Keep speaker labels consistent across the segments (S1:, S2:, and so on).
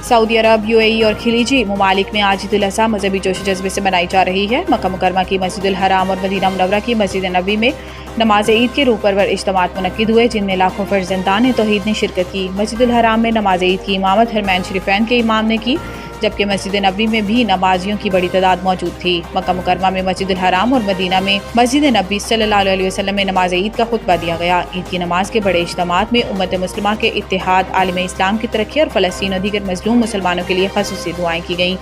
S1: Saudi अरब, UAE और खिलीजी ममालिक में आज ईद उल अज़हा मजहबी जोश जज्बे से मनाई जा रही है। मक्का मुकरमा की मस्जिदुल हराम और मदीना मुनव्वरा की मस्जिद नबी में नमाज ईद के रूह परवर इज्तिमात मुनक्किद हुए, जिनमें लाखों फर्जंदान तौहीद ने शिरकत की। मस्जिदुल हराम में नमाज ईद की इमामत हरमैन शरीफैन के इमाम ने की, जबकि मस्जिद नबी में भी नमाजियों की बड़ी तादाद मौजूद थी। मक्का मुकरमा में मस्जिदुल हराम और मदीना में मस्जिद नबी सल्लल्लाहु अलैहि वसल्लम में नमाज ईद का खुतबा दिया गया। ईद की नमाज के बड़े इज्तिमात में उम्मत मुस्लिमा के इत्तेहाद, आलम इस्लाम की तरक्की और फ़लस्तीन और दीगर मज़लूम मुसलमानों के लिए ख़ुसूसी दुआएं की गईं।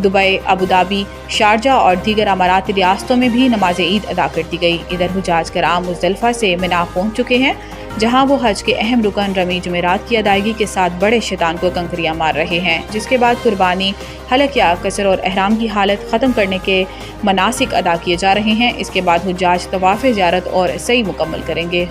S1: दुबई, अबू धाबी, शारजा और दीगर अमाराती रियासतों में भी नमाज ईद अदा कर दी गई। इधर हुजाज कराम मुज़दलिफ़ा से मिना पहुँच चुके हैं, जहां वो हज के अहम रुकन रमी जुमेरात की अदायगी के साथ बड़े शैतान को कंकरियां मार रहे हैं, जिसके बाद कुर्बानी, हलक या कसर और एहराम की हालत ख़त्म करने के मनासिक अदा किए जा रहे हैं। इसके बाद हुज्जाज तवाफ़ ज़ियारत और सई मुकम्मल करेंगे।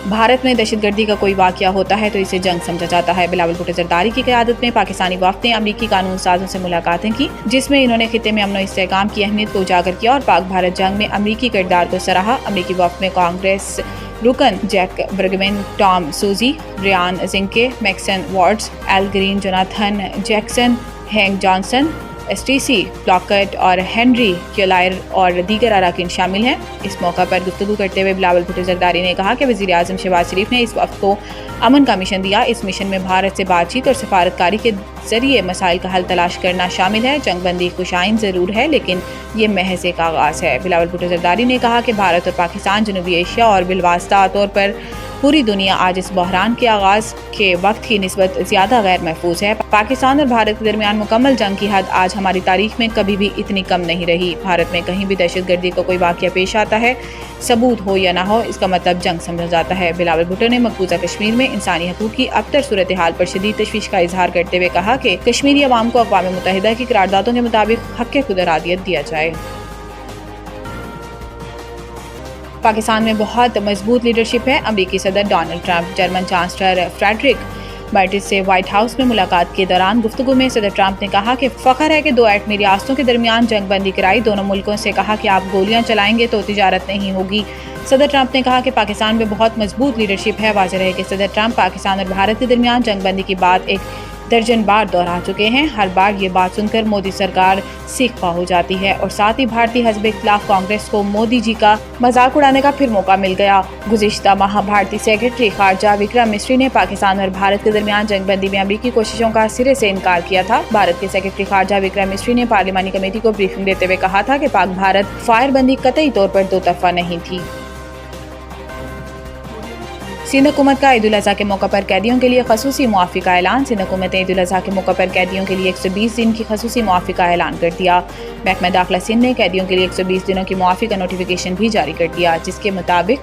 S1: भारत में दहशतगर्दी का कोई वाक़या होता है तो इसे जंग समझा जाता है। बिलावल भुट्टो ज़रदारी की क़यादत में पाकिस्तानी वफ़द ने अमरीकी कानून साज़ों से मुलाकातें की, जिसमें इन्होंने खित्ते में अमन और इस्तेहकाम की अहमियत को उजागर किया और पाक भारत जंग में अमरीकी किरदार को सराहा। अमरीकी वफ़द में कांग्रेस रुकन Jack Bergman, Tom Suozzi, Brian Zinke, Maxine वार्ड्स, Al Green, Jonathan Jackson, Hank Johnson, Stacey Plaskett और हेनरी क्योलायर और दीगर अरकान शामिल हैं। इस मौका पर गुफ्तगू करते हुए बिलावल भुट्टो ज़रदारी ने कहा कि वज़ीर आज़म शहबाज शरीफ ने इस वक्त को अमन का मिशन दिया। इस मिशन में भारत से बातचीत और सफारतकारी के ज़रिए मसाइल का हल तलाश करना शामिल है। जंगबंदी खुशाइन ज़रूर है, लेकिन ये महज एक आगाज़ है। बिलावल भुट्टो ज़रदारी ने कहा कि भारत और पाकिस्तान जनूबी एशिया और बिलवास्ता तौर पर पूरी दुनिया आज इस बहरान के आगाज़ के वक्त की निस्बत ज़्यादा गैर महफूज है। पाकिस्तान और भारत के दरमियान मुकम्मल जंग की हद आज हमारी तारीख में कभी भी इतनी कम नहीं रही। भारत में कहीं भी दहशतगर्दी का कोई वाक़या पेश आता है, सबूत हो या ना हो, इसका मतलब जंग समझा जाता है। बिलावल भुट्टो ने मकबूजा कश्मीर में इंसानी हकूक़ की अबतर सूरत हाल पर शदीद तशवीश का इजहार करते हुए कहा कि कश्मीरी अवाम को अक़वाम मुत्तहिदा की करारदादों के मुताबिक हक़ खुद इरादियत दिया जाए। पाकिस्तान में बहुत मजबूत लीडरशिप है। अमरीकी सदर Donald Trump German chancellor Friedrich Merz से व्हाइट हाउस में मुलाकात के दौरान गुफ्तगू में सदर ट्रंप ने कहा कि फ़ख्र है कि दो एटमी रियासतों के दरमियान जंगबंदी कराई। दोनों मुल्कों से कहा कि आप गोलियां चलाएंगे तो तिजारत नहीं होगी। सदर ट्रंप ने कहा कि पाकिस्तान में बहुत मजबूत लीडरशिप है। वाज़ेह है कि सदर ट्रंप पाकिस्तान और भारत के दरमियान जंगबंदी की बात एक दर्जन बार दोहरा चुके हैं। हर बार ये बात सुनकर मोदी सरकार सीखपा हो जाती है और साथ ही भारतीय हिज़्ब इख्तिलाफ कांग्रेस को मोदी जी का मजाक उड़ाने का फिर मौका मिल गया। गुज़िश्ता माह भारतीय सेक्रेटरी खारजा विक्रम मिस्री ने पाकिस्तान और भारत के दरमियान जंगबंदी में अमरीकी कोशिशों का सिरे से इनकार किया था। भारत के सेक्रेटरी खारजा विक्रम मिस्री ने पार्लिमानी कमेटी को ब्रीफिंग देते हुए कहा था कि पाक भारत फायरबंदी कतई तौर पर दो तरफा नहीं थी। सिंध हुकूमत का ईद उल अज़हा के मौका पर कैदियों के लिए खसूसी मुआफ़ी का ऐलान। सिंध हुकूमत ने ईद उल अज़हा के मौका पर कैदियों के लिए 120 दिन की खसूसी मुआफ़ी का ऐलान कर दिया। महकमा दाखिला सिंध ने कैदियों के लिए 120 दिनों की मुआफ़ी का नोटिफिकेशन भी जारी कर दिया, जिसके मुताबिक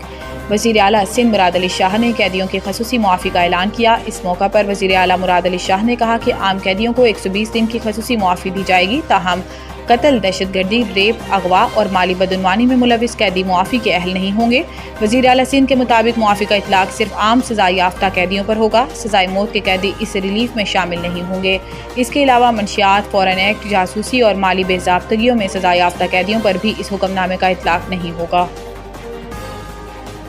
S1: वज़ीर आला सिंध मुराद अली शाह ने कैदियों की खसूसी मुआफ़ी का ऐलान किया। इस मौका पर वज़ीर आला मुराद अली शाह ने कहा कि आम कैदियों को 120 दिन की खसूसी मुआफ़ी दी जाएगी, ताहम कत्ल, दहशतगर्दी, रेप, अगवा और माली बदनवानी में मुलविस कैदी मुआफ़ी के अहल नहीं होंगे। वज़ीर आला सिंध के मुताबिक मुआफ़ी का इतलाक़ सिर्फ आम सज़ा याफ्ता कैदियों पर होगा। सज़ाए मौत के कैदी इस रिलीफ में शामिल नहीं होंगे। इसके अलावा मंशियात, फ़ौरन एक्ट, जासूसी और माली बेज़ाब्तगियों में सज़ा याफ्ता कैदियों पर भी इस हुक्मनामे का इतलाक़ नहीं होगा।